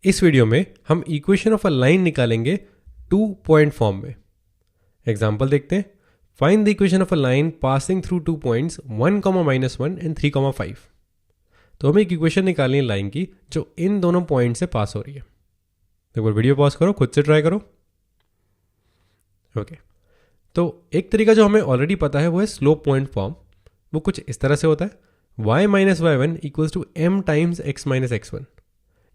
इस वीडियो में हम इक्वेशन ऑफ अ लाइन निकालेंगे 2 पॉइंट फॉर्म में। एग्जाम्पल देखते हैं। Find the equation of a line passing through 2 points 1, -1 and 3, 5। तो हमें एक इक्वेशन निकालनी है लाइन की जो इन दोनों पॉइंट से पास हो रही है। एक बार वीडियो पॉज करो, खुद से ट्राई करो। ओके, तो एक तरीका जो हमें ऑलरेडी पता है वो है स्लोप पॉइंट फॉर्म। वो कुछ इस तरह से होता है, y - y1 equals to m times x - x1।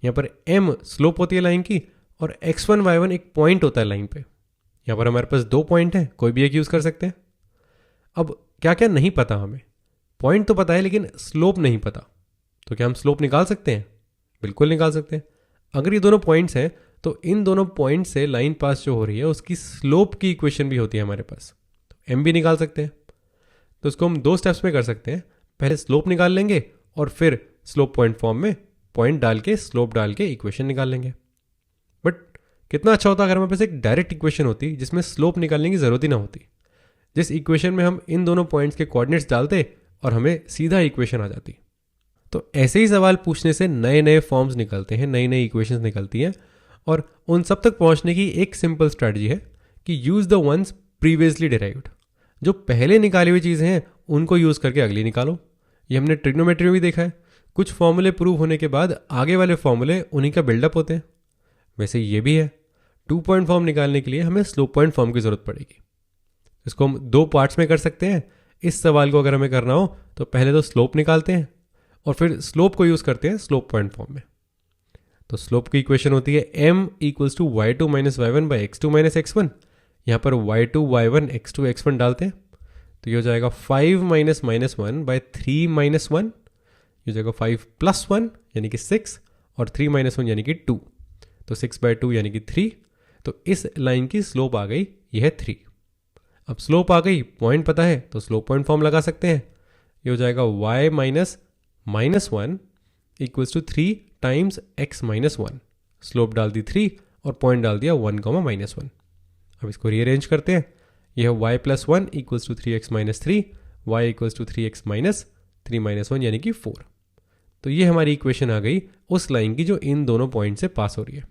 यहाँ पर m स्लोप होती है लाइन की और x1 y1 एक पॉइंट होता है लाइन पे। यहाँ पर हमारे पास 2 पॉइंट हैं, कोई भी एक यूज़ कर सकते हैं। अब क्या क्या नहीं पता हमें, पॉइंट तो पता है लेकिन स्लोप नहीं पता। तो क्या हम स्लोप निकाल सकते हैं? बिल्कुल निकाल सकते हैं। अगर ये दोनों पॉइंट्स हैं तो इन दोनों पॉइंट से लाइन पास जो हो रही है उसकी स्लोप की इक्वेशन भी होती है हमारे पास, तो m भी निकाल सकते हैं। तो इसको हम 2 स्टेप्स में कर सकते हैं। पहले स्लोप निकाल लेंगे और फिर स्लोप पॉइंट फॉर्म में पॉइंट डाल के स्लोप डाल के इक्वेशन निकाल लेंगे। बट कितना अच्छा होता अगर हमारे पास एक डायरेक्ट इक्वेशन होती जिसमें स्लोप निकालने की ज़रूरत ही ना होती, जिस इक्वेशन में हम इन दोनों पॉइंट्स के कोऑर्डिनेट्स डालते और हमें सीधा इक्वेशन आ जाती। तो ऐसे ही सवाल पूछने से नए नए फॉर्म्स निकलते हैं, नई नई इक्वेशंस निकलती हैं। और उन सब तक पहुंचने की एक सिंपल स्ट्रैटेजी है कि use the ones previously derived. जो पहले निकाली हुई चीज़ें हैं उनको यूज़ करके अगली निकालो। ये हमने ट्रिग्नोमेट्री में भी देखा है, कुछ फॉर्मूले प्रूव होने के बाद आगे वाले फॉर्मूले उन्हीं का बिल्डअप होते हैं। वैसे ये भी है, 2 पॉइंट फॉर्म निकालने के लिए हमें स्लोप पॉइंट फॉर्म की ज़रूरत पड़ेगी। इसको हम 2 पार्ट्स में कर सकते हैं। इस सवाल को अगर हमें करना हो तो पहले तो स्लोप निकालते हैं और फिर स्लोप को यूज़ करते हैं स्लोप पॉइंट फॉर्म में। तो स्लोप की इक्वेशन होती है m equals to y2 - y1 by x2 - x1। यहाँ पर y2 y1 x2 x1 डालते हैं तो ये हो जाएगा 5 - -1 बाई 3 - 1। ये हो जाएगा 5 + 1 यानी कि 6 और 3 - 1 यानी कि 2। तो 6/2 यानी कि 3। तो इस लाइन की स्लोप आ गई, यह है 3। अब स्लोप आ गई, पॉइंट पता है तो स्लोप पॉइंट फॉर्म लगा सकते हैं। ये हो जाएगा y - -1 equals to 3 times x - 1। Slope डाल दी 3 और पॉइंट डाल दिया 1, -1। अब इसको रीअरेंज करते हैं। यह है y + 1 equals to 3x - 3, y equals to 3x - 3 - 1 यानी कि 4। तो ये हमारी इक्वेशन आ गई उस लाइन की जो इन दोनों पॉइंट से पास हो रही है।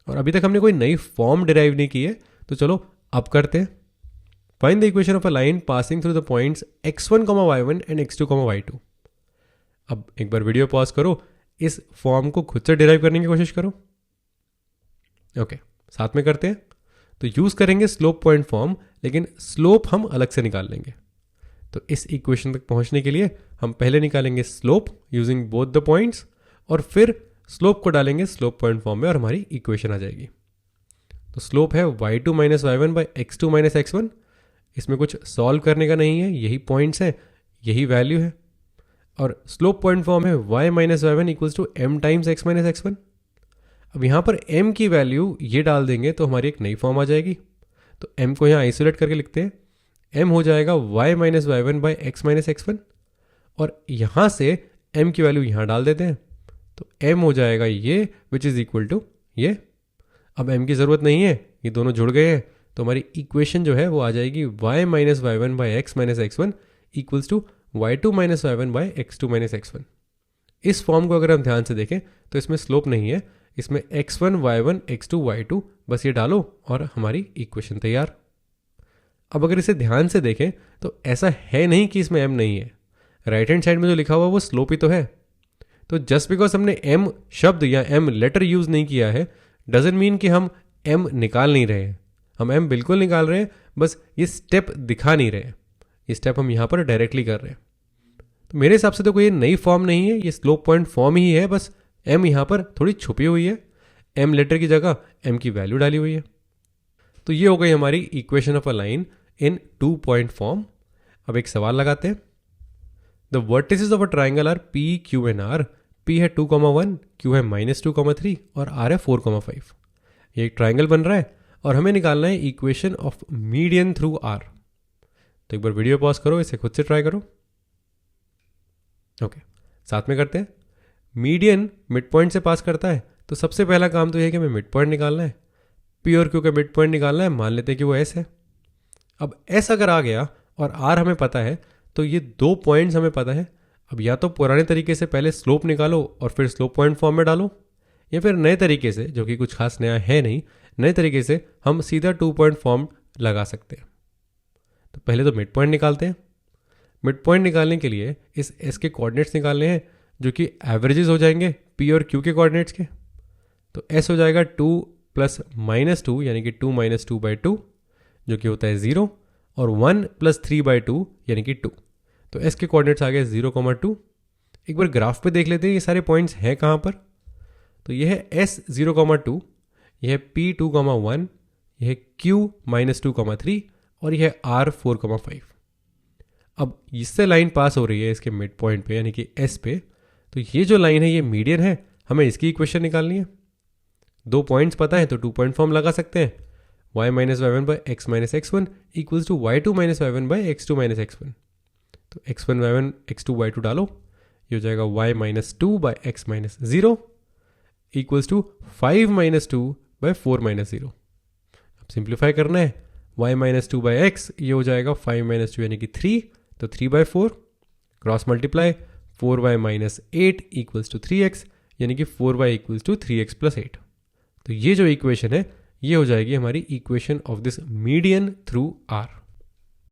और अभी तक हमने कोई नई फॉर्म डिराइव नहीं की है, तो चलो अब करते हैं। Find the equation of a line passing through the points x1, y1 and x2, y2। अब एक बार वीडियो पॉज करो, इस फॉर्म को खुद से डिराइव करने की कोशिश करो। ओके, साथ में करते हैं। तो यूज़ करेंगे स्लोप पॉइंट फॉर्म, लेकिन स्लोप हम अलग से निकाल लेंगे। तो इस इक्वेशन तक पहुंचने के लिए हम पहले निकालेंगे slope using both the points और फिर स्लोप को डालेंगे स्लोप पॉइंट फॉर्म में और हमारी इक्वेशन आ जाएगी। तो स्लोप है y2 - y1 by x2 - x1। इसमें कुछ सॉल्व करने का नहीं है, यही पॉइंट्स हैं, यही वैल्यू है। और स्लोप पॉइंट फॉर्म है y - y1 equals to m times x - x1। अब यहाँ पर m की वैल्यू ये डाल देंगे तो हमारी एक नई फॉर्म आ जाएगी। तो m को यहाँ आइसोलेट करके लिखते हैं। m हो जाएगा y - y1 by x - x1 और यहाँ से m की वैल्यू यहाँ डाल देते हैं। तो m हो जाएगा ये विच इज़ इक्वल टू ये। अब m की ज़रूरत नहीं है, ये दोनों जुड़ गए हैं, तो हमारी इक्वेशन जो है वो आ जाएगी y - y1 by x - x1 equals to y2 - y1 by x2 - x1। इस फॉर्म को अगर हम ध्यान से देखें तो इसमें स्लोप नहीं है, इसमें x1 y1 x2 y2 बस ये डालो और हमारी इक्वेशन तैयार। अब अगर इसे ध्यान से देखें तो ऐसा है नहीं कि इसमें m नहीं है। राइट हैंड साइड में जो लिखा हुआ वो स्लोप ही तो है। तो जस्ट बिकॉज हमने m शब्द या m लेटर यूज़ नहीं किया है डजंट मीन कि हम m निकाल नहीं रहे हैं। हम m बिल्कुल निकाल रहे हैं, बस ये स्टेप दिखा नहीं रहे। ये स्टेप हम यहाँ पर डायरेक्टली कर रहे हैं। तो मेरे हिसाब से तो कोई नई फॉर्म नहीं है, ये स्लोप पॉइंट फॉर्म ही है, बस m यहाँ पर थोड़ी छुपी हुई है। m लेटर की जगह m की वैल्यू डाली हुई है। तो ये हो गई हमारी equation of a line in 2 point form. अब एक सवाल लगाते हैं। The vertices of a triangle are p, q and r। p है 2, 1, q है -2, 3 और r है 4, 5। ये एक ट्राइंगल बन रहा है और हमें निकालना है equation of median through r। तो एक बार वीडियो पॉज करो, इसे खुद से ट्राई करो। ओके, साथ में करते हैं। मीडियन मिड पॉइंट से पास करता है, तो सबसे पहला काम तो यह है कि हमें मिड पॉइंट निकालना है। p और q का मिड पॉइंट निकालना है, मान लेते हैं कि वो s है। अब s अगर आ गया और r हमें पता है तो ये 2 पॉइंट्स हमें पता है। अब या तो पुराने तरीके से पहले स्लोप निकालो और फिर स्लोप पॉइंट फॉर्म में डालो, या फिर नए तरीके से, जो कि कुछ खास नया है नहीं, नए तरीके से हम सीधा 2 पॉइंट फॉर्म लगा सकते हैं। तो पहले तो मिड पॉइंट निकालते हैं। मिड पॉइंट निकालने के लिए इस एस के कोऑर्डिनेट्स निकालने हैं जो कि एवरेजेस हो जाएंगे पी और क्यू के कोऑर्डिनेट्स के। तो एस हो जाएगा 2 प्लस माइनस 2 यानी कि 2 माइनस 2 बाई 2 जो कि होता है 0, और 1 प्लस 3 बाई 2 यानी कि 2। तो एस के कोऑर्डिनेट्स आ गए 0,2। एक बार ग्राफ पे देख लेते हैं ये सारे पॉइंट्स हैं कहाँ पर। तो यह है एस 0,2, यह है पी 2,1, यह है क्यू माइनस 2,3 और यह है आर 4,5। अब इससे लाइन पास हो रही है इसके मिड पॉइंट पे यानी कि एस पे। तो ये जो लाइन है ये मीडियन है, हमें इसकी इक्वेशन निकालनी है। 2 पॉइंट्स पता है तो 2 पॉइंट फॉर्म लगा सकते हैं। y minus y one by x minus x one equals to y two minus y one by x two minus x one. तो x1 y1 x2 y2 डालो, ये हो जाएगा y minus 2 by x minus 0 equals to 5 minus 2 by 4 minus 0। अब simplify करना है, y minus 2 by x, ये हो जाएगा 5 माइनस 2 यानी कि 3, तो 3 by 4 cross multiply 4y minus 8 equals to 3x यानी कि 4y equals to 3x plus 8। तो ये जो इक्वेशन है ये हो जाएगी हमारी equation of this median through R।